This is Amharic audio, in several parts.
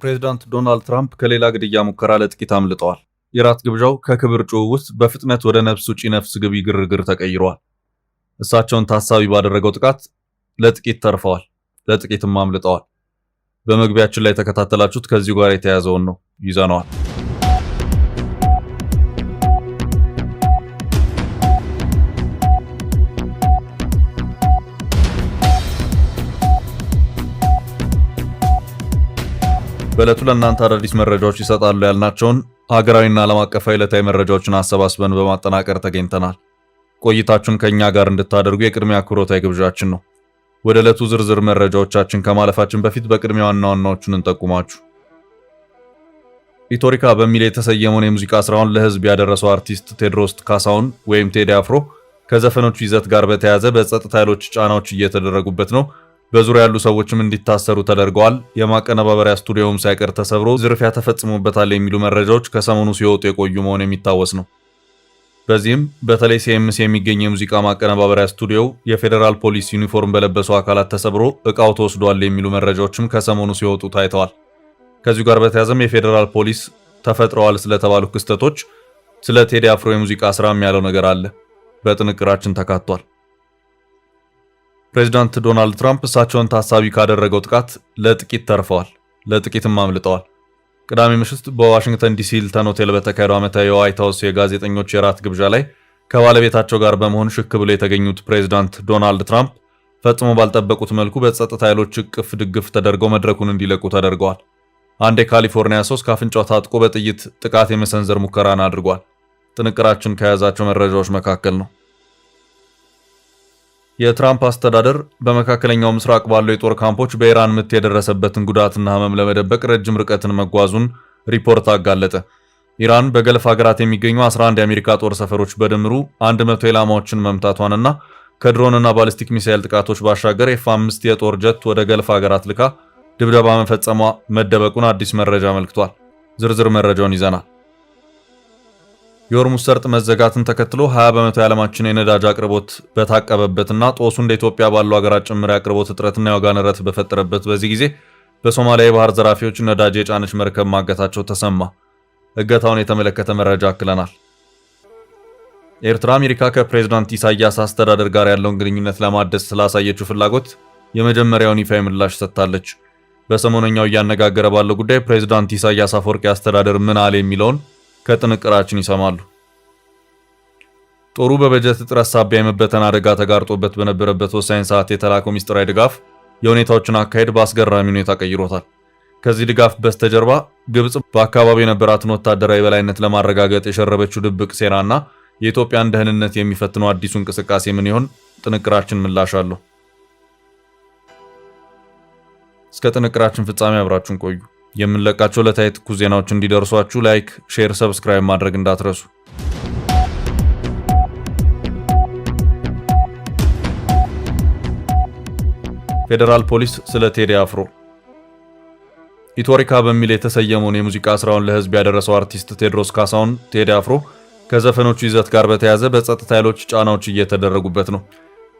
ፕሬዝዳንት ዶናልድ ትራምፕ ከሌላ ግድያ ሙከራ ለጥቂት አምልጠዋል። የራት ግብዣው ከክብር ጭውውት በፍጥነት ወደ ነፍስ ውጪ ነፍስ ግቢ ግርግር ተቀይሯል። እሳቸውን ታሳቢ ባደረገው ጥቃት ለጥቂት ተርፈዋል፣ ለጥቂትም አምልጠዋል። በመግቢያችን ላይ የተከታተላችሁት ከዚሁ ጋር የተያያዘውን ነው ይዘነዋል። በዕለቱ ለእናንተ አዳዲስ መረጃዎች ይሰጣሉ ያልናቸውን ሀገራዊና ዓለም አቀፋዊ ዕለታዊ መረጃዎችን አሰባስበን በማጠናቀር ተገኝተናል። ቆይታችሁን ከእኛ ጋር እንድታደርጉ የቅድሚያ አክብሮታዊ ግብዣችን ነው። ወደ ዕለቱ ዝርዝር መረጃዎቻችን ከማለፋችን በፊት በቅድሚያ ዋና ዋናዎቹን እንጠቁማችሁ። ኢትዮሪካ በሚል የተሰየመውን የሙዚቃ ስራውን ለህዝብ ያደረሰው አርቲስት ቴዎድሮስ ካሳሁን ወይም ቴዲ አፍሮ ከዘፈኖቹ ይዘት ጋር በተያያዘ በጸጥታ ኃይሎች ጫናዎች እየተደረጉበት ነው። በዙሪያ ያሉ ሰዎችም እንዲታሰሩ ተደርገዋል። የማቀነባበሪያ ስቱዲዮውም ሳይቀር ተሰብሮ ዝርፊያ ተፈጽሞበታል የሚሉ መረጃዎች ከሰሞኑ ሲወጡ የቆዩ መሆኑ የሚታወስ ነው። በዚህም በተለይ ሲኤምሲ የሚገኝ የሙዚቃ ማቀነባበሪያ ስቱዲዮው የፌዴራል ፖሊስ ዩኒፎርም በለበሱ አካላት ተሰብሮ እቃው ተወስዷል የሚሉ መረጃዎችም ከሰሞኑ ሲወጡ ታይተዋል። ከዚሁ ጋር በተያያዘም የፌዴራል ፖሊስ ተፈጥረዋል ስለተባሉ ክስተቶች ስለ ቴዲ አፍሮ የሙዚቃ ስራም ያለው ነገር አለ፣ በጥንቅራችን ተካቷል። ፕሬዝዳንት ዶናልድ ትራምፕ እሳቸውን ታሳቢ ካደረገው ጥቃት ለጥቂት ተርፈዋል፣ ለጥቂትም አምልጠዋል። ቅዳሜ ምሽት በዋሽንግተን ዲሲ ሂልተን ሆቴል በተካሄደው ዓመታዊ የዋይት ሃውስ የጋዜጠኞች የራት ግብዣ ላይ ከባለቤታቸው ጋር በመሆን ሽክ ብለው የተገኙት ፕሬዝዳንት ዶናልድ ትራምፕ ፈጽሞ ባልጠበቁት መልኩ በጸጥታ ኃይሎች እቅፍ ድግፍ ተደርገው መድረኩን እንዲለቁ ተደርገዋል። አንድ የካሊፎርኒያ ሰው ከአፍንጫው ታጥቆ በጥይት ጥቃት የመሰንዘር ሙከራን አድርጓል። ጥንቅራችን ከያዛቸው መረጃዎች መካከል ነው። የትራምፕ አስተዳደር በመካከለኛው ምስራቅ ባሉ የጦር ካምፖች በኢራን ምት የደረሰበትን ጉዳትና ህመም ለመደበቅ ረጅም ርቀትን መጓዙን ሪፖርት አጋለጠ። ኢራን በገልፍ ሀገራት የሚገኙ 11 የአሜሪካ ጦር ሰፈሮች በድምሩ 100 ኢላማዎችን መምታቷንና ከድሮንና ባሊስቲክ ሚሳኤል ጥቃቶች ባሻገር F-5 የጦር ጀት ወደ ገልፍ ሀገራት ልካ ድብደባ መፈጸሟ መደበቁን አዲስ መረጃ አመልክቷል። ዝርዝር መረጃውን ይዘናል። የሆርሙዝ ሰርጥ መዘጋትን ተከትሎ 20 በመቶ የዓለማችን የነዳጅ አቅርቦት በታቀበበትና ጦሱ እንደ ኢትዮጵያ ባሉ ሀገራት ጭምር የአቅርቦት እጥረትና የዋጋ ንረት በፈጠረበት በዚህ ጊዜ በሶማሊያ የባህር ዘራፊዎች ነዳጅ የጫነች መርከብ ማገታቸው ተሰማ። እገታውን የተመለከተ መረጃ አክለናል። ኤርትራ አሜሪካ ከፕሬዝዳንት ኢሳያስ አስተዳደር ጋር ያለውን ግንኙነት ለማደስ ስላሳየችው ፍላጎት የመጀመሪያውን ይፋ ምላሽ ሰጥታለች። በሰሞነኛው እያነጋገረ ባለው ጉዳይ ፕሬዝዳንት ኢሳያስ አፈወርቂ አስተዳደር ምን አለ የሚለውን ከጥንቅራችን ይሰማሉ። ጦሩ በበጀት እጥረት ሳቢያ የመበተን አደጋ ተጋርጦበት በነበረበት ወሳኝ ሰዓት የተላከው ሚስጥራዊ ድጋፍ የሁኔታዎችን አካሄድ በአስገራሚ ሁኔታ ቀይሮታል። ከዚህ ድጋፍ በስተጀርባ ግብጽ በአካባቢው የነበራትን ወታደራዊ በላይነት ለማረጋገጥ የሸረበችው ድብቅ ሴራና የኢትዮጵያን ደህንነት የሚፈትነው አዲሱ እንቅስቃሴ ምን ይሆን? ጥንቅራችን ምላሽ አለው። እስከ ጥንቅራችን ፍጻሜ አብራችሁን ቆዩ። የምንለቃቸው ዕለታዊ ትኩስ ዜናዎች እንዲደርሷችሁ ላይክ፣ ሼር፣ ሰብስክራይብ ማድረግ እንዳትረሱ። ፌዴራል ፖሊስ ስለ ቴዲ አፍሮ ኢትዮሪካ በሚል የተሰየመውን የሙዚቃ ስራውን ለህዝብ ያደረሰው አርቲስት ቴዎድሮስ ካሳሁን ቴዲ አፍሮ ከዘፈኖቹ ይዘት ጋር በተያያዘ በጸጥታ ኃይሎች ጫናዎች እየተደረጉበት ነው።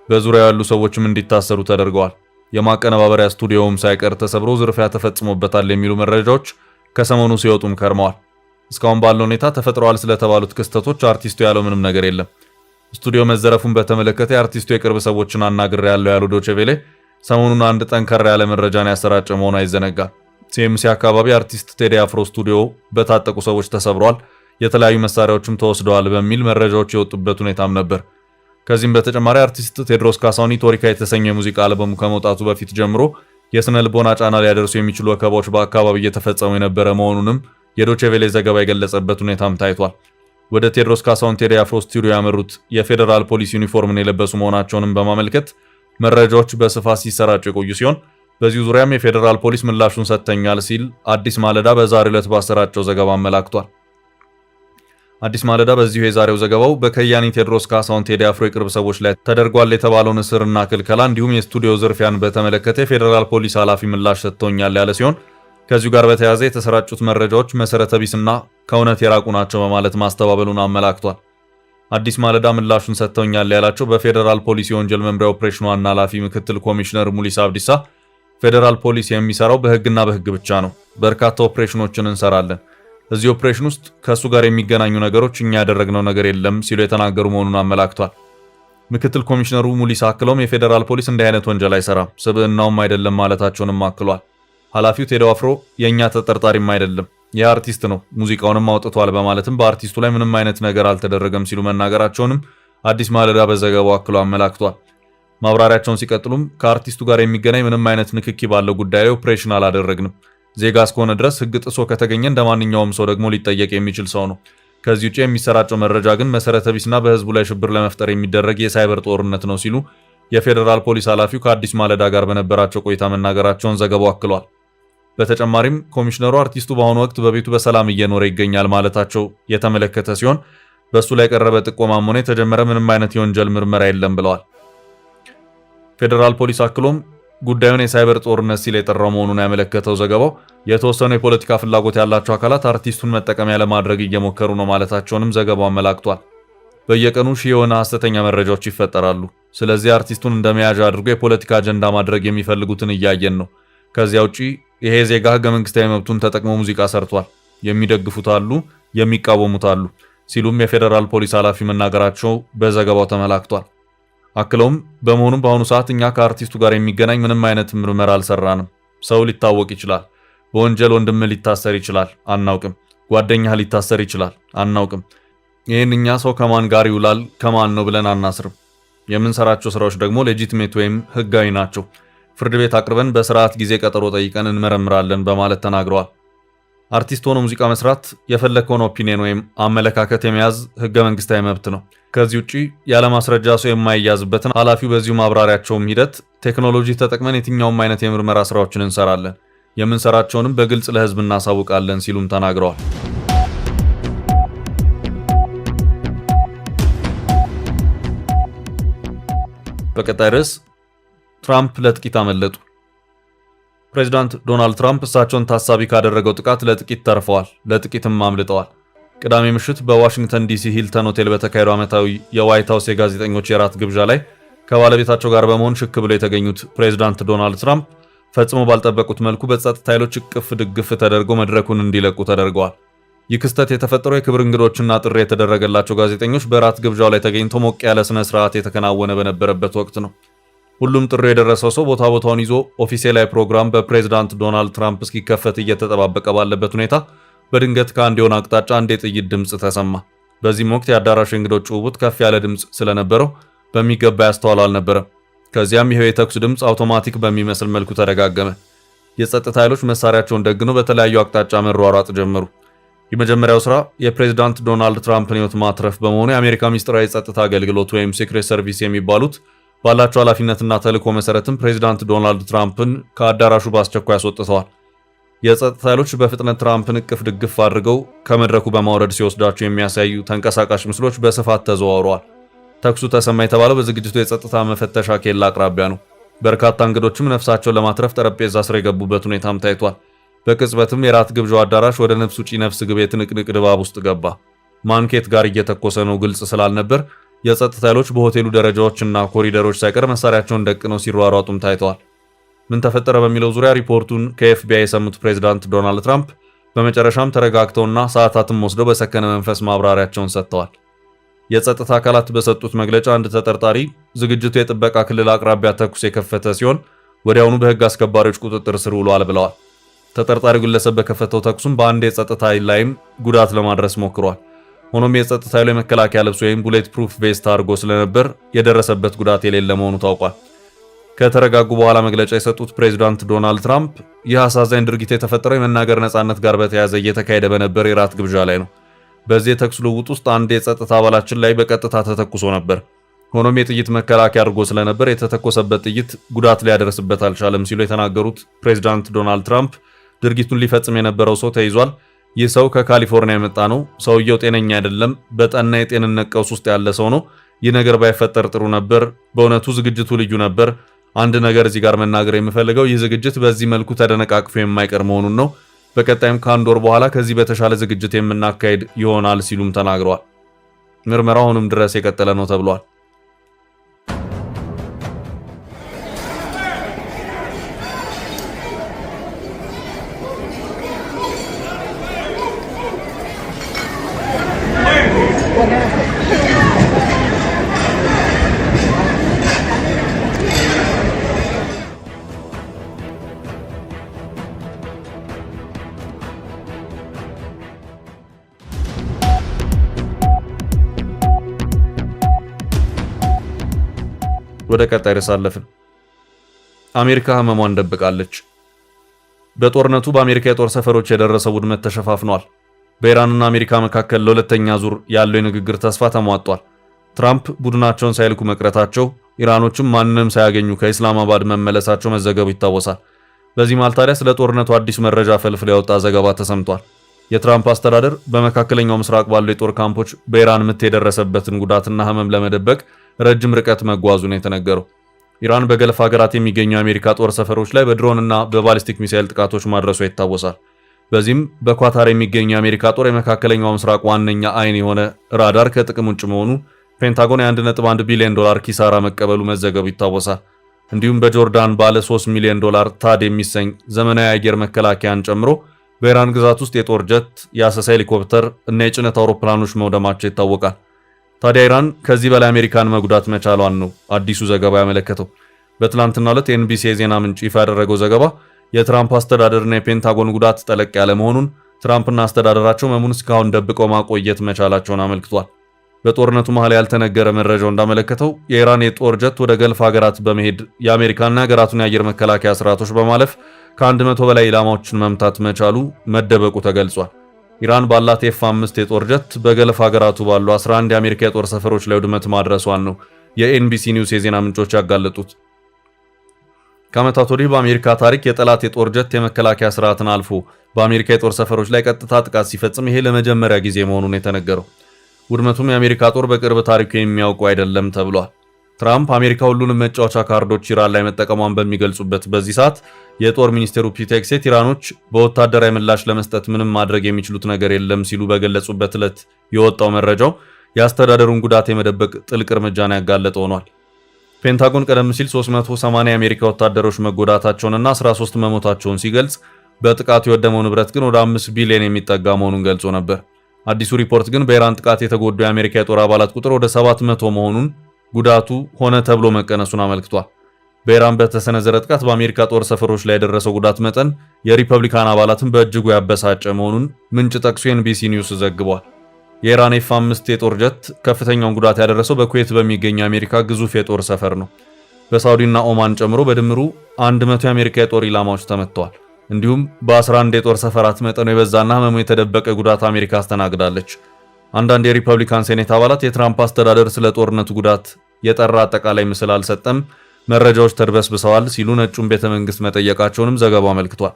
በዙሪያው ያሉ ሰዎችም እንዲታሰሩ ተደርገዋል። የማቀነባበሪያ ስቱዲዮውም ሳይቀር ተሰብሮ ዝርፊያ ተፈጽሞበታል የሚሉ መረጃዎች ከሰሞኑ ሲወጡም ከርመዋል። እስካሁን ባለው ሁኔታ ተፈጥረዋል ስለተባሉት ክስተቶች አርቲስቱ ያለው ምንም ነገር የለም። ስቱዲዮ መዘረፉን በተመለከተ የአርቲስቱ የቅርብ ሰዎችን አናግሬያለሁ ያሉ ዶቼ ቬለ ሰሞኑን አንድ ጠንከር ያለ መረጃን ያሰራጨ መሆኑ አይዘነጋም። ሲኤምሲ አካባቢ አርቲስት ቴዲ አፍሮ ስቱዲዮ በታጠቁ ሰዎች ተሰብሯል፣ የተለያዩ መሳሪያዎችም ተወስደዋል በሚል መረጃዎች የወጡበት ሁኔታም ነበር። ከዚህም በተጨማሪ አርቲስት ቴዎድሮስ ካሳሁን ኢትዮሪካ የተሰኘው የሙዚቃ አልበሙ ከመውጣቱ በፊት ጀምሮ የስነ ልቦና ጫና ሊያደርሱ የሚችሉ ወከባዎች በአካባቢው እየተፈጸሙ የነበረ መሆኑንም የዶቼ ቬለ ዘገባ የገለጸበት ሁኔታም ታይቷል። ወደ ቴዎድሮስ ካሳሁን ቴዲ አፍሮ ስቱዲዮ ያመሩት የፌዴራል ፖሊስ ዩኒፎርምን የለበሱ መሆናቸውንም በማመልከት መረጃዎች በስፋት ሲሰራጩ የቆዩ ሲሆን በዚሁ ዙሪያም የፌዴራል ፖሊስ ምላሹን ሰጥተኛል ሲል አዲስ ማለዳ በዛሬው ዕለት ባሰራጨው ዘገባ አመላክቷል። አዲስ ማለዳ በዚሁ የዛሬው ዘገባው በከያኒ ቴዎድሮስ ካሳሁን ቴዲ አፍሮ የቅርብ ሰዎች ላይ ተደርጓል የተባለውን እስርና ክልከላ እንዲሁም የስቱዲዮ ዝርፊያን በተመለከተ የፌዴራል ፖሊስ ኃላፊ ምላሽ ሰጥተውኛል ያለ ሲሆን ከዚሁ ጋር በተያያዘ የተሰራጩት መረጃዎች መሰረተ ቢስና ከእውነት የራቁ ናቸው በማለት ማስተባበሉን አመላክቷል። አዲስ ማለዳ ምላሹን ሰጥተውኛል ያላቸው በፌዴራል ፖሊስ የወንጀል መምሪያ ኦፕሬሽን ዋና ኃላፊ ምክትል ኮሚሽነር ሙሊሳ አብዲሳ ፌዴራል ፖሊስ የሚሰራው በህግና በህግ ብቻ ነው፣ በርካታ ኦፕሬሽኖችን እንሰራለን። እዚህ ኦፕሬሽን ውስጥ ከሱ ጋር የሚገናኙ ነገሮች እኛ ያደረግነው ነገር የለም ሲሉ የተናገሩ መሆኑን አመላክቷል። ምክትል ኮሚሽነሩ ሙሊሳ አክለውም የፌዴራል ፖሊስ እንዲህ አይነት ወንጀል አይሰራም፣ ስብዕናውም አይደለም ማለታቸውንም አክሏል። ኃላፊው ቴዲ አፍሮ የእኛ ተጠርጣሪም አይደለም፣ የአርቲስት ነው፣ ሙዚቃውንም አውጥቷል በማለትም በአርቲስቱ ላይ ምንም አይነት ነገር አልተደረገም ሲሉ መናገራቸውንም አዲስ ማለዳ በዘገባው አክሎ አመላክቷል። ማብራሪያቸውን ሲቀጥሉም ከአርቲስቱ ጋር የሚገናኝ ምንም አይነት ንክኪ ባለው ጉዳይ ላይ ኦፕሬሽን አላደረግንም። ዜጋ እስከሆነ ድረስ ሕግ ጥሶ ከተገኘ እንደማንኛውም ሰው ደግሞ ሊጠየቅ የሚችል ሰው ነው። ከዚህ ውጪ የሚሰራጨው መረጃ ግን መሰረተ ቢስና በህዝቡ ላይ ሽብር ለመፍጠር የሚደረግ የሳይበር ጦርነት ነው ሲሉ የፌዴራል ፖሊስ ኃላፊው ከአዲስ ማለዳ ጋር በነበራቸው ቆይታ መናገራቸውን ዘገባው አክሏል። በተጨማሪም ኮሚሽነሩ አርቲስቱ በአሁኑ ወቅት በቤቱ በሰላም እየኖረ ይገኛል ማለታቸው የተመለከተ ሲሆን በሱ ላይ የቀረበ ጥቆማም ሆነ የተጀመረ ምንም አይነት የወንጀል ምርመራ የለም ብለዋል። ፌዴራል ፖሊስ አክሎም ጉዳዩን የሳይበር ጦርነት ሲል የጠራው መሆኑን ያመለከተው ዘገባው የተወሰኑ የፖለቲካ ፍላጎት ያላቸው አካላት አርቲስቱን መጠቀሚያ ለማድረግ እየሞከሩ ነው ማለታቸውንም ዘገባው አመላክቷል። በየቀኑ ሺህ የሆነ ሐሰተኛ መረጃዎች ይፈጠራሉ። ስለዚህ አርቲስቱን እንደመያዣ አድርጎ የፖለቲካ አጀንዳ ማድረግ የሚፈልጉትን እያየን ነው። ከዚያ ውጪ ይሄ ዜጋ ህገ መንግስታዊ መብቱን ተጠቅሞ ሙዚቃ ሰርቷል፣ የሚደግፉት አሉ፣ የሚቃወሙት አሉ ሲሉም የፌዴራል ፖሊስ ኃላፊ መናገራቸው በዘገባው ተመላክቷል። አክለውም በመሆኑም በአሁኑ ሰዓት እኛ ከአርቲስቱ ጋር የሚገናኝ ምንም አይነት ምርመራ አልሰራንም። ሰው ሊታወቅ ይችላል፣ በወንጀል ወንድም ሊታሰር ይችላል፣ አናውቅም። ጓደኛህ ሊታሰር ይችላል፣ አናውቅም። ይህን እኛ ሰው ከማን ጋር ይውላል ከማን ነው ብለን አናስርም። የምንሰራቸው ስራዎች ደግሞ ሌጂቲሜት ወይም ህጋዊ ናቸው። ፍርድ ቤት አቅርበን በስርዓት ጊዜ ቀጠሮ ጠይቀን እንመረምራለን በማለት ተናግረዋል። አርቲስት ሆኖ ሙዚቃ መስራት የፈለከውን ኦፒኒየን ወይም አመለካከት የመያዝ ህገ መንግስታዊ መብት ነው። ከዚህ ውጪ ያለ ማስረጃ ሰው የማይያዝበትን ኃላፊው በዚሁ ማብራሪያቸውም ሂደት ቴክኖሎጂ ተጠቅመን የትኛውም አይነት የምርመራ ስራዎችን እንሰራለን፣ የምንሰራቸውንም በግልጽ ለህዝብ እናሳውቃለን ሲሉም ተናግረዋል። በቀጣይ ርዕስ ትራምፕ ለጥቂት አመለጡ። ፕሬዚዳንት ዶናልድ ትራምፕ እሳቸውን ታሳቢ ካደረገው ጥቃት ለጥቂት ተርፈዋል፣ ለጥቂትም አምልጠዋል። ቅዳሜ ምሽት በዋሽንግተን ዲሲ ሂልተን ሆቴል በተካሄደው ዓመታዊ የዋይት ሃውስ የጋዜጠኞች የራት ግብዣ ላይ ከባለቤታቸው ጋር በመሆን ሽክ ብለው የተገኙት ፕሬዚዳንት ዶናልድ ትራምፕ ፈጽሞ ባልጠበቁት መልኩ በጸጥታ ኃይሎች እቅፍ ድግፍ ተደርገው መድረኩን እንዲለቁ ተደርገዋል። ይህ ክስተት የተፈጠረው የክብር እንግዶችና ጥሪ የተደረገላቸው ጋዜጠኞች በራት ግብዣው ላይ ተገኝተው ሞቅ ያለ ስነ ስርዓት የተከናወነ በነበረበት ወቅት ነው። ሁሉም ጥሪ የደረሰው ሰው ቦታውን ይዞ ኦፊሴላዊ ፕሮግራም በፕሬዚዳንት ዶናልድ ትራምፕ እስኪከፈት እየተጠባበቀ ባለበት ሁኔታ በድንገት ከአንድ የሆነ አቅጣጫ አንድ የጥይት ድምፅ ተሰማ። በዚህም ወቅት የአዳራሹ እንግዶች ጭውውት ከፍ ያለ ድምፅ ስለነበረው በሚገባ ያስተዋሉ አልነበረም። ከዚያም ይሄው የተኩስ ድምፅ አውቶማቲክ በሚመስል መልኩ ተደጋገመ። የጸጥታ ኃይሎች መሳሪያቸውን ደግነው በተለያዩ አቅጣጫ መሯሯጥ ጀመሩ። የመጀመሪያው ስራ የፕሬዚዳንት ዶናልድ ትራምፕን ሕይወት ማትረፍ በመሆኑ የአሜሪካ ሚስጥራዊ የጸጥታ አገልግሎት ወይም ሲክሬት ሰርቪስ የሚባሉት ባላቸው ኃላፊነትና ተልዕኮ መሰረትም ፕሬዚዳንት ዶናልድ ትራምፕን ከአዳራሹ በአስቸኳይ አስወጥተዋል። የጸጥታ ኃይሎች በፍጥነት ትራምፕን እቅፍ ድግፍ አድርገው ከመድረኩ በማውረድ ሲወስዳቸው የሚያሳዩ ተንቀሳቃሽ ምስሎች በስፋት ተዘዋውረዋል። ተኩሱ ተሰማ የተባለው በዝግጅቱ የጸጥታ መፈተሻ ኬላ አቅራቢያ ነው። በርካታ እንግዶችም ነፍሳቸውን ለማትረፍ ጠረጴዛ ስር የገቡበት ሁኔታም ታይቷል። በቅጽበትም የራት ግብዣው አዳራሽ ወደ ነፍስ ውጪ ነፍስ ግብ የትንቅንቅ ድባብ ውስጥ ገባ። ማንኬት ጋር እየተኮሰ ነው ግልጽ ስላልነበር የጸጥታ ኃይሎች በሆቴሉ ደረጃዎችና ኮሪደሮች ሳይቀር መሳሪያቸውን ደቅነው ሲሯሯጡም ታይተዋል። ምን ተፈጠረ በሚለው ዙሪያ ሪፖርቱን ከኤፍቢአይ የሰሙት ፕሬዚዳንት ዶናልድ ትራምፕ በመጨረሻም ተረጋግተውና ሰዓታትም ወስደው በሰከነ መንፈስ ማብራሪያቸውን ሰጥተዋል። የጸጥታ አካላት በሰጡት መግለጫ አንድ ተጠርጣሪ ዝግጅቱ የጥበቃ ክልል አቅራቢያ ተኩስ የከፈተ ሲሆን ወዲያውኑ በሕግ አስከባሪዎች ቁጥጥር ስር ውሏል ብለዋል። ተጠርጣሪው ግለሰብ በከፈተው ተኩስም በአንድ የጸጥታ ኃይል ላይም ጉዳት ለማድረስ ሞክሯል። ሆኖም የጸጥታ ኃይሉ የመከላከያ ልብስ ወይም ቡሌት ፕሩፍ ቬስት አድርጎ ስለነበር የደረሰበት ጉዳት የሌለ መሆኑ ታውቋል። ከተረጋጉ በኋላ መግለጫ የሰጡት ፕሬዚዳንት ዶናልድ ትራምፕ ይህ አሳዛኝ ድርጊት የተፈጠረው የመናገር ነጻነት ጋር በተያያዘ እየተካሄደ በነበር የራት ግብዣ ላይ ነው። በዚህ የተኩስ ልውውጥ ውስጥ አንድ የጸጥታ አባላችን ላይ በቀጥታ ተተኩሶ ነበር። ሆኖም የጥይት መከላከያ አድርጎ ስለነበር የተተኮሰበት ጥይት ጉዳት ሊያደርስበት አልቻለም ሲሉ የተናገሩት ፕሬዚዳንት ዶናልድ ትራምፕ ድርጊቱን ሊፈጽም የነበረው ሰው ተይዟል። ይህ ሰው ከካሊፎርኒያ የመጣ ነው። ሰውየው ጤነኛ አይደለም። በጠና የጤንነት ቀውስ ውስጥ ያለ ሰው ነው። ይህ ነገር ባይፈጠር ጥሩ ነበር። በእውነቱ ዝግጅቱ ልዩ ነበር። አንድ ነገር እዚህ ጋር መናገር የምፈልገው ይህ ዝግጅት በዚህ መልኩ ተደነቃቅፎ የማይቀር መሆኑን ነው። በቀጣይም ከአንድ ወር በኋላ ከዚህ በተሻለ ዝግጅት የምናካሄድ ይሆናል ሲሉም ተናግረዋል። ምርመራው አሁንም ድረስ የቀጠለ ነው ተብሏል። ወደ ቀጣይ ርዕስ አለፍን። አሜሪካ ህመሟን ደብቃለች። በጦርነቱ በአሜሪካ የጦር ሰፈሮች የደረሰው ውድመት ተሸፋፍኗል። በኢራንና አሜሪካ መካከል ለሁለተኛ ዙር ያለው የንግግር ተስፋ ተሟጧል። ትራምፕ ቡድናቸውን ሳይልኩ መቅረታቸው፣ ኢራኖችም ማንንም ሳያገኙ ከኢስላማባድ መመለሳቸው መዘገቡ ይታወሳል። በዚህ መሃል ታዲያ ስለ ጦርነቱ አዲስ መረጃ ፈልፍሎ ያወጣ ዘገባ ተሰምቷል። የትራምፕ አስተዳደር በመካከለኛው ምስራቅ ባሉ የጦር ካምፖች በኢራን ምት የደረሰበትን ጉዳትና ህመም ለመደበቅ ረጅም ርቀት መጓዙ ነው የተነገረው። ኢራን በገልፍ ሀገራት የሚገኙ የአሜሪካ ጦር ሰፈሮች ላይ በድሮንና በባሊስቲክ ሚሳኤል ጥቃቶች ማድረሷ ይታወሳል። በዚህም በኳታር የሚገኙ የአሜሪካ ጦር የመካከለኛው ምስራቅ ዋነኛ አይን የሆነ ራዳር ከጥቅም ውጭ መሆኑ ፔንታጎን የ1.1 ቢሊዮን ዶላር ኪሳራ መቀበሉ መዘገቡ ይታወሳል። እንዲሁም በጆርዳን ባለ 3 ሚሊዮን ዶላር ታድ የሚሰኝ ዘመናዊ አየር መከላከያን ጨምሮ በኢራን ግዛት ውስጥ የጦር ጀት፣ የአሰሳ ሄሊኮፕተር እና የጭነት አውሮፕላኖች መውደማቸው ይታወቃል። ታዲያ ኢራን ከዚህ በላይ አሜሪካን መጉዳት መቻሏን ነው አዲሱ ዘገባ ያመለከተው። በትላንትናው ዕለት የኤንቢሲ የዜና ምንጭ ይፋ ያደረገው ዘገባ የትራምፕ አስተዳደርና የፔንታጎን ጉዳት ጠለቅ ያለ መሆኑን፣ ትራምፕና አስተዳደራቸው መሙን እስካሁን ደብቀው ማቆየት መቻላቸውን አመልክቷል። በጦርነቱ መሃል ያልተነገረ መረጃው እንዳመለከተው የኢራን የጦር ጀት ወደ ገልፍ ሀገራት በመሄድ የአሜሪካና ሀገራቱን የአየር መከላከያ ስርዓቶች በማለፍ ከ100 በላይ ኢላማዎችን መምታት መቻሉ መደበቁ ተገልጿል። ኢራን ባላት F5 የጦር ጀት በገልፍ ሀገራቱ ባሉ 11 የአሜሪካ የጦር ሰፈሮች ላይ ውድመት ማድረሷን ነው የኤንቢሲ ኒውስ የዜና ምንጮች ያጋለጡት። ከዓመታት ወዲህ በአሜሪካ ታሪክ የጠላት የጦር ጀት የመከላከያ ስርዓትን አልፎ በአሜሪካ የጦር ሰፈሮች ላይ ቀጥታ ጥቃት ሲፈጽም ይሄ ለመጀመሪያ ጊዜ መሆኑን የተነገረው። ውድመቱም የአሜሪካ ጦር በቅርብ ታሪኩ የሚያውቀው አይደለም ተብሏል። ትራምፕ አሜሪካ ሁሉንም መጫወቻ ካርዶች ኢራን ላይ መጠቀሟን በሚገልጹበት በዚህ ሰዓት የጦር ሚኒስቴሩ ፒት ሄግሴት ኢራኖች በወታደራዊ ምላሽ ለመስጠት ምንም ማድረግ የሚችሉት ነገር የለም ሲሉ በገለጹበት ዕለት የወጣው መረጃው የአስተዳደሩን ጉዳት የመደበቅ ጥልቅ እርምጃን ያጋለጠ ሆኗል። ፔንታጎን ቀደም ሲል 380 የአሜሪካ ወታደሮች መጎዳታቸውንና 13 መሞታቸውን ሲገልጽ በጥቃቱ የወደመው ንብረት ግን ወደ 5 ቢሊዮን የሚጠጋ መሆኑን ገልጾ ነበር። አዲሱ ሪፖርት ግን በኢራን ጥቃት የተጎዱ የአሜሪካ የጦር አባላት ቁጥር ወደ 700 መሆኑን፣ ጉዳቱ ሆነ ተብሎ መቀነሱን አመልክቷል። በኢራን በተሰነዘረ ጥቃት በአሜሪካ ጦር ሰፈሮች ላይ የደረሰው ጉዳት መጠን የሪፐብሊካን አባላትን በእጅጉ ያበሳጨ መሆኑን ምንጭ ጠቅሶ ኤንቢሲ ኒውስ ዘግቧል። የኢራን F5 የጦር ጀት ከፍተኛውን ጉዳት ያደረሰው በኩዌት በሚገኝ የአሜሪካ ግዙፍ የጦር ሰፈር ነው። በሳውዲና ኦማን ጨምሮ በድምሩ 100 የአሜሪካ የጦር ኢላማዎች ተመትተዋል። እንዲሁም በ11 የጦር ሰፈራት መጠኑ የበዛና ህመሙ የተደበቀ ጉዳት አሜሪካ አስተናግዳለች። አንዳንድ የሪፐብሊካን ሴኔት አባላት የትራምፕ አስተዳደር ስለ ጦርነቱ ጉዳት የጠራ አጠቃላይ ምስል አልሰጠም፣ መረጃዎች ተድበስብሰዋል ሲሉ ነጩን ቤተ መንግስት መጠየቃቸውንም ዘገባው አመልክቷል።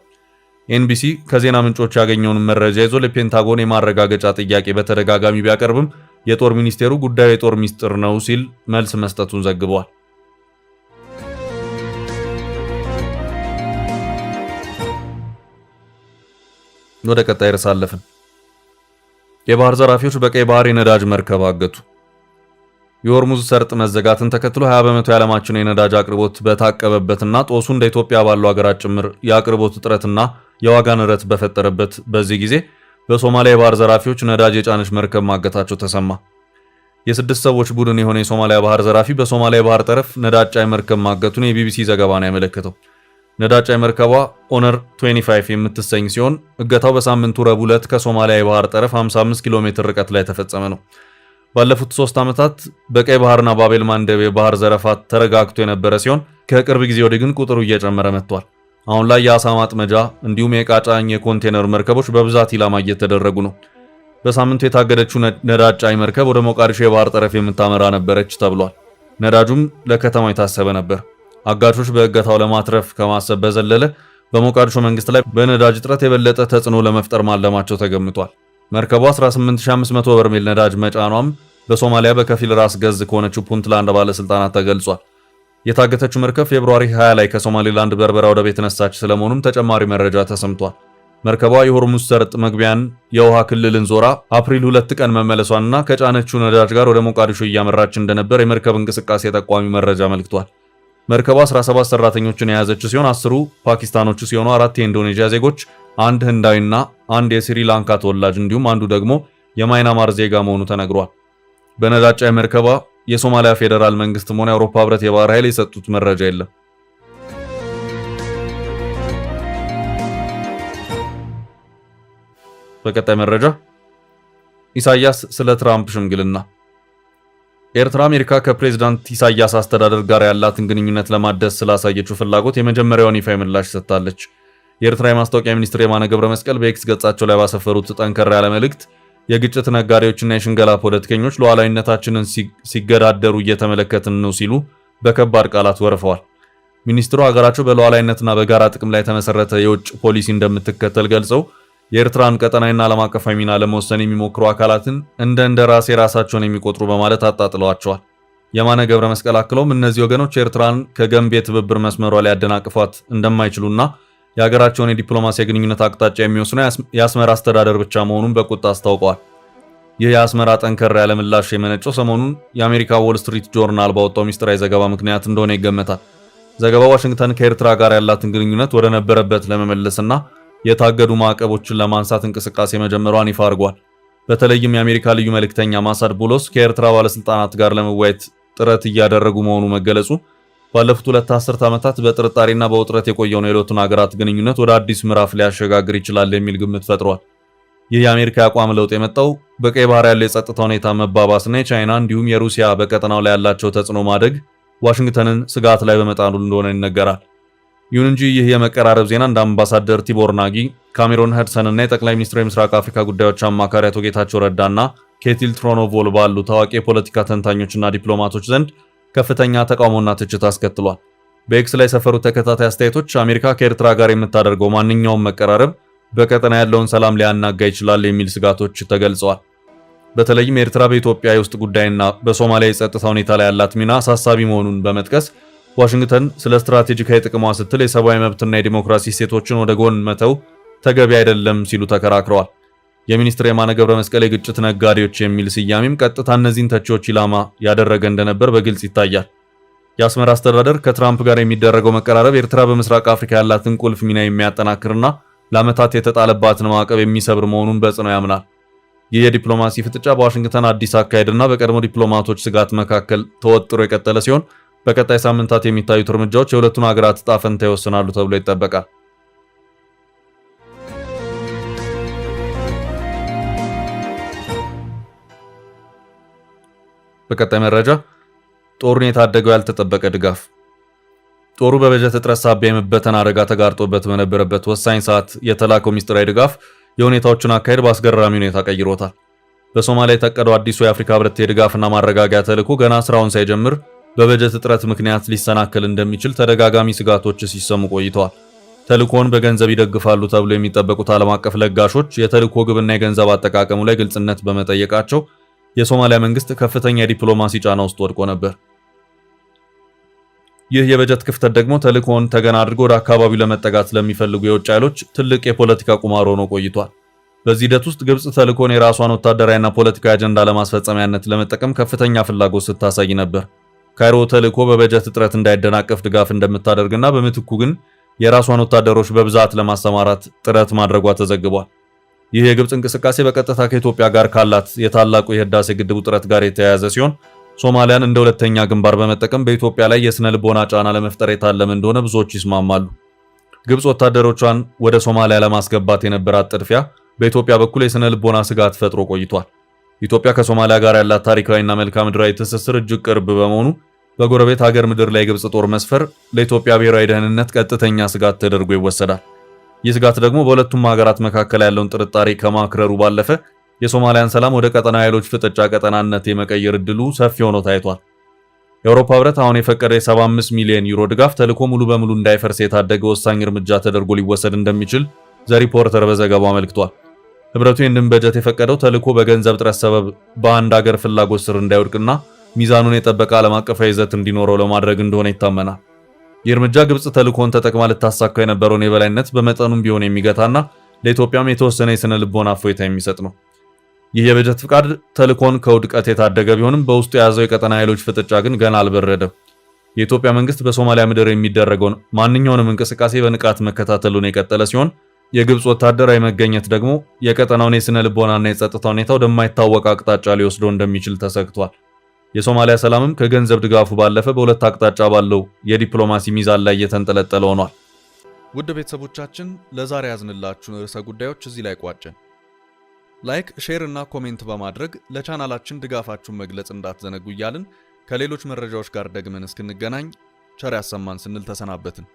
ኤንቢሲ ከዜና ምንጮች ያገኘውን መረጃ ይዞ ለፔንታጎን የማረጋገጫ ጥያቄ በተደጋጋሚ ቢያቀርብም የጦር ሚኒስቴሩ ጉዳዩ የጦር ሚስጥር ነው ሲል መልስ መስጠቱን ዘግቧል። ወደ ቀጣይ ርዕስ አለፍን። የባህር ዘራፊዎች በቀይ ባህር የነዳጅ መርከብ አገቱ። የሆርሙዝ ሰርጥ መዘጋትን ተከትሎ 20 በመቶ የዓለማችን የነዳጅ አቅርቦት በታቀበበትና ጦሱ እንደ ኢትዮጵያ ባሉ ሀገራት ጭምር የአቅርቦት እጥረትና የዋጋ ንረት በፈጠረበት በዚህ ጊዜ በሶማሊያ የባህር ዘራፊዎች ነዳጅ የጫነች መርከብ ማገታቸው ተሰማ። የስድስት ሰዎች ቡድን የሆነ የሶማሊያ ባህር ዘራፊ በሶማሊያ ባህር ጠረፍ ነዳጅ ጫኝ መርከብ ማገቱን የቢቢሲ ዘገባ ነው ያመለከተው። ነዳጅ ጫኝ መርከቧ ኦነር 25 የምትሰኝ ሲሆን እገታው በሳምንቱ ረቡዕ ዕለት ከሶማሊያ የባህር ጠረፍ 55 ኪሎ ሜትር ርቀት ላይ ተፈጸመ ነው። ባለፉት 3 ዓመታት በቀይ ባህርና ባቤል ማንደብ የባህር ዘረፋ ተረጋግቶ የነበረ ሲሆን ከቅርብ ጊዜ ወዲህ ግን ቁጥሩ እየጨመረ መጥቷል። አሁን ላይ የአሳ ማጥመጃ እንዲሁም የዕቃ ጫኝ የኮንቴነር መርከቦች በብዛት ኢላማ እየተደረጉ ነው። በሳምንቱ የታገደችው ነዳጅ ጫኝ መርከብ ወደ ሞቃዲሾ የባህር ጠረፍ የምታመራ ነበረች ተብሏል። ነዳጁም ለከተማው የታሰበ ነበር። አጋቾች በእገታው ለማትረፍ ከማሰብ በዘለለ በሞቃዲሾ መንግስት ላይ በነዳጅ እጥረት የበለጠ ተጽዕኖ ለመፍጠር ማለማቸው ተገምቷል። መርከቧ 18500 በርሜል ነዳጅ መጫኗም በሶማሊያ በከፊል ራስ ገዝ ከሆነችው ፑንትላንድ ባለስልጣናት ተገልጿል። የታገተችው መርከብ ፌብሩዋሪ 20 ላይ ከሶማሊላንድ በርበራ ወደብ የተነሳች ስለመሆኑም ተጨማሪ መረጃ ተሰምቷል። መርከቧ የሆርሙዝ ሰርጥ መግቢያን የውሃ ክልልን ዞራ አፕሪል 2 ቀን መመለሷንና ከጫነችው ነዳጅ ጋር ወደ ሞቃዲሾ እያመራች እንደነበር የመርከብ እንቅስቃሴ ጠቋሚ መረጃ አመልክቷል። መርከቧ 17 ሰራተኞችን የያዘች ሲሆን 10ሩ ፓኪስታኖች ሲሆኑ 4 የኢንዶኔዥያ ዜጎች፣ አንድ ህንዳዊና አንድ የስሪላንካ ተወላጅ እንዲሁም አንዱ ደግሞ የማይናማር ዜጋ መሆኑ ተነግሯል። በነዳጅ ጫኝ መርከቧ የሶማሊያ ፌዴራል መንግስትም ሆነ የአውሮፓ ህብረት የባህር ኃይል የሰጡት መረጃ የለም። በቀጣይ መረጃ ኢሳያስ ስለ ትራምፕ ሽምግልና። ኤርትራ አሜሪካ ከፕሬዝዳንት ኢሳያስ አስተዳደር ጋር ያላትን ግንኙነት ለማደስ ስላሳየችው ፍላጎት የመጀመሪያውን ይፋ ምላሽ ሰጥታለች። የኤርትራ የማስታወቂያ ሚኒስትር የማነ ገብረ መስቀል በኤክስ ገጻቸው ላይ ባሰፈሩት ጠንከር ያለ መልእክት የግጭት ነጋዴዎችና የሽንገላ ፖለቲከኞች ሉዓላዊነታችንን ሲገዳደሩ እየተመለከትን ነው ሲሉ በከባድ ቃላት ወርፈዋል። ሚኒስትሩ ሀገራቸው በሉዓላዊነትና በጋራ ጥቅም ላይ የተመሰረተ የውጭ ፖሊሲ እንደምትከተል ገልጸው የኤርትራን ቀጠናዊና ዓለም አቀፋዊ ሚና ለመወሰን የሚሞክሩ አካላትን እንደ ራሴ ራሳቸውን የሚቆጥሩ በማለት አጣጥለዋቸዋል። የማነ ገብረ መስቀል አክለውም እነዚህ ወገኖች ኤርትራን ከገንቢ የትብብር መስመሯ ላይ ያደናቅፏት እንደማይችሉና የሀገራቸውን የዲፕሎማሲ ግንኙነት አቅጣጫ የሚወስነው የአስመራ አስተዳደር ብቻ መሆኑን በቁጣ አስታውቀዋል። ይህ የአስመራ ጠንከር ያለ ምላሽ የመነጨው ሰሞኑን የአሜሪካ ዎል ስትሪት ጆርናል ባወጣው ሚስጥራዊ ዘገባ ምክንያት እንደሆነ ይገመታል። ዘገባው ዋሽንግተን ከኤርትራ ጋር ያላትን ግንኙነት ወደ ነበረበት ለመመለስና የታገዱ ማዕቀቦችን ለማንሳት እንቅስቃሴ መጀመሯን ይፋ አድርጓል። በተለይም የአሜሪካ ልዩ መልእክተኛ ማሳድ ቡሎስ ከኤርትራ ባለስልጣናት ጋር ለመወያየት ጥረት እያደረጉ መሆኑ መገለጹ ባለፉት 2 አስርት ዓመታት በጥርጣሬና በውጥረት የቆየውን የሁለቱን ሀገራት ግንኙነት ወደ አዲስ ምዕራፍ ሊያሸጋግር ይችላል የሚል ግምት ፈጥሯል። ይህ የአሜሪካ አቋም ለውጥ የመጣው በቀይ ባህር ያለው የጸጥታ ሁኔታ መባባስና የቻይና እንዲሁም የሩሲያ በቀጠናው ላይ ያላቸው ተጽዕኖ ማደግ ዋሽንግተንን ስጋት ላይ በመጣሉ እንደሆነ ይነገራል። ይሁን እንጂ ይህ የመቀራረብ ዜና እንደ አምባሳደር ቲቦር ናጊ፣ ካሜሮን ሄድሰን እና የጠቅላይ ሚኒስትሩ የምስራቅ አፍሪካ ጉዳዮች አማካሪ አቶ ጌታቸው ረዳና ኬቲል ትሮኖቮል ባሉ ታዋቂ የፖለቲካ ተንታኞችና ዲፕሎማቶች ዘንድ ከፍተኛ ተቃውሞና ትችት አስከትሏል። በኤክስ ላይ የሰፈሩት ተከታታይ አስተያየቶች አሜሪካ ከኤርትራ ጋር የምታደርገው ማንኛውም መቀራረብ በቀጠና ያለውን ሰላም ሊያናጋ ይችላል የሚል ስጋቶች ተገልጸዋል። በተለይም ኤርትራ በኢትዮጵያ የውስጥ ጉዳይና በሶማሊያ የጸጥታ ሁኔታ ላይ ያላት ሚና አሳሳቢ መሆኑን በመጥቀስ ዋሽንግተን ስለ ስትራቴጂካዊ ጥቅሟ ስትል የሰብአዊ መብትና የዲሞክራሲ እሴቶችን ወደ ጎን መተው ተገቢ አይደለም ሲሉ ተከራክረዋል። የሚኒስትር የማነ ገብረ መስቀል የግጭት ነጋዴዎች የሚል ስያሜም ቀጥታ እነዚህን ተቺዎች ኢላማ ያደረገ እንደነበር በግልጽ ይታያል። የአስመራ አስተዳደር ከትራምፕ ጋር የሚደረገው መቀራረብ ኤርትራ በምስራቅ አፍሪካ ያላትን ቁልፍ ሚና የሚያጠናክርና ለዓመታት የተጣለባትን ማዕቀብ የሚሰብር መሆኑን በጽኑ ያምናል። ይህ የዲፕሎማሲ ፍጥጫ በዋሽንግተን አዲስ አካሄድና በቀድሞ ዲፕሎማቶች ስጋት መካከል ተወጥሮ የቀጠለ ሲሆን በቀጣይ ሳምንታት የሚታዩት እርምጃዎች የሁለቱን ሀገራት ዕጣ ፈንታ ይወስናሉ ተብሎ ይጠበቃል። በቀጣይ መረጃ ጦሩን የታደገው ያልተጠበቀ ድጋፍ። ጦሩ በበጀት እጥረት ሳቢያ የመበተን አደጋ ተጋርጦበት በነበረበት ወሳኝ ሰዓት የተላከው ሚስጥራዊ ድጋፍ የሁኔታዎችን አካሄድ በአስገራሚ ሁኔታ ቀይሮታል። በሶማሊያ የታቀደው አዲሱ የአፍሪካ ህብረት የድጋፍና ማረጋጊያ ተልዕኮ ገና ስራውን ሳይጀምር በበጀት እጥረት ምክንያት ሊሰናከል እንደሚችል ተደጋጋሚ ስጋቶች ሲሰሙ ቆይተዋል። ተልዕኮውን በገንዘብ ይደግፋሉ ተብሎ የሚጠበቁት ዓለም አቀፍ ለጋሾች የተልዕኮ ግብና የገንዘብ አጠቃቀሙ ላይ ግልጽነት በመጠየቃቸው የሶማሊያ መንግስት ከፍተኛ የዲፕሎማሲ ጫና ውስጥ ወድቆ ነበር። ይህ የበጀት ክፍተት ደግሞ ተልዕኮውን ተገን አድርጎ ወደ አካባቢው ለመጠጋት ለሚፈልጉ የውጭ ኃይሎች ትልቅ የፖለቲካ ቁማር ሆኖ ቆይቷል። በዚህ ሂደት ውስጥ ግብጽ ተልዕኮውን የራሷን ወታደራዊና ፖለቲካዊ አጀንዳ ለማስፈጸሚያነት ለመጠቀም ከፍተኛ ፍላጎት ስታሳይ ነበር። ካይሮ ተልዕኮ በበጀት እጥረት እንዳይደናቀፍ ድጋፍ እንደምታደርግና በምትኩ ግን የራሷን ወታደሮች በብዛት ለማሰማራት ጥረት ማድረጓ ተዘግቧል። ይህ የግብጽ እንቅስቃሴ በቀጥታ ከኢትዮጵያ ጋር ካላት የታላቁ የህዳሴ ግድቡ ጥረት ጋር የተያያዘ ሲሆን ሶማሊያን እንደ ሁለተኛ ግንባር በመጠቀም በኢትዮጵያ ላይ የስነ ልቦና ጫና ለመፍጠር የታለመ እንደሆነ ብዙዎች ይስማማሉ። ግብጽ ወታደሮቿን ወደ ሶማሊያ ለማስገባት የነበራት ጥድፊያ በኢትዮጵያ በኩል የስነ ልቦና ስጋት ፈጥሮ ቆይቷል። ኢትዮጵያ ከሶማሊያ ጋር ያላት ታሪካዊና መልክዓ ምድራዊ ትስስር እጅግ ቅርብ በመሆኑ በጎረቤት ሀገር ምድር ላይ የግብጽ ጦር መስፈር ለኢትዮጵያ ብሔራዊ ደህንነት ቀጥተኛ ስጋት ተደርጎ ይወሰዳል። ይህ ስጋት ደግሞ በሁለቱም ሀገራት መካከል ያለውን ጥርጣሬ ከማክረሩ ባለፈ የሶማሊያን ሰላም ወደ ቀጠናዊ ኃይሎች ፍጥጫ ቀጠናነት የመቀየር እድሉ ሰፊ ሆኖ ታይቷል። የአውሮፓ ህብረት አሁን የፈቀደ የ75 ሚሊዮን ዩሮ ድጋፍ ተልዕኮ ሙሉ በሙሉ እንዳይፈርስ የታደገ ወሳኝ እርምጃ ተደርጎ ሊወሰድ እንደሚችል ዘሪፖርተር በዘገባው አመልክቷል። ህብረቱ ይህንን በጀት የፈቀደው ተልዕኮ በገንዘብ እጥረት ሰበብ በአንድ ሀገር ፍላጎት ስር እንዳይወድቅና ሚዛኑን የጠበቀ ዓለም አቀፋዊ ይዘት እንዲኖረው ለማድረግ እንደሆነ ይታመናል። ይህ እርምጃ ግብጽ ተልዕኮን ተጠቅማ ልታሳካው የነበረውን የበላይነት በመጠኑም ቢሆን የሚገታና ለኢትዮጵያም የተወሰነ የስነ ልቦና እፎይታ የሚሰጥ ነው። ይህ የበጀት ፍቃድ ተልዕኮን ከውድቀት የታደገ ቢሆንም በውስጡ የያዘው የቀጠና ኃይሎች ፍጥጫ ግን ገና አልበረደም። የኢትዮጵያ መንግስት በሶማሊያ ምድር የሚደረገውን ማንኛውንም እንቅስቃሴ በንቃት መከታተሉን የቀጠለ ሲሆን የግብጽ ወታደራዊ መገኘት ደግሞ የቀጠናውን የስነ ልቦናና የጸጥታ ሁኔታ ወደማይታወቅ አቅጣጫ ሊወስደው እንደሚችል ተሰግቷል። የሶማሊያ ሰላምም ከገንዘብ ድጋፉ ባለፈ በሁለት አቅጣጫ ባለው የዲፕሎማሲ ሚዛን ላይ እየተንጠለጠለ ሆኗል። ውድ ቤተሰቦቻችን ለዛሬ ያዝንላችሁን ርዕሰ ጉዳዮች እዚህ ላይ ቋጨን። ላይክ፣ ሼር እና ኮሜንት በማድረግ ለቻናላችን ድጋፋችሁን መግለጽ እንዳትዘነጉ እያልን ከሌሎች መረጃዎች ጋር ደግመን እስክንገናኝ ቸር ያሰማን ስንል ተሰናበትን።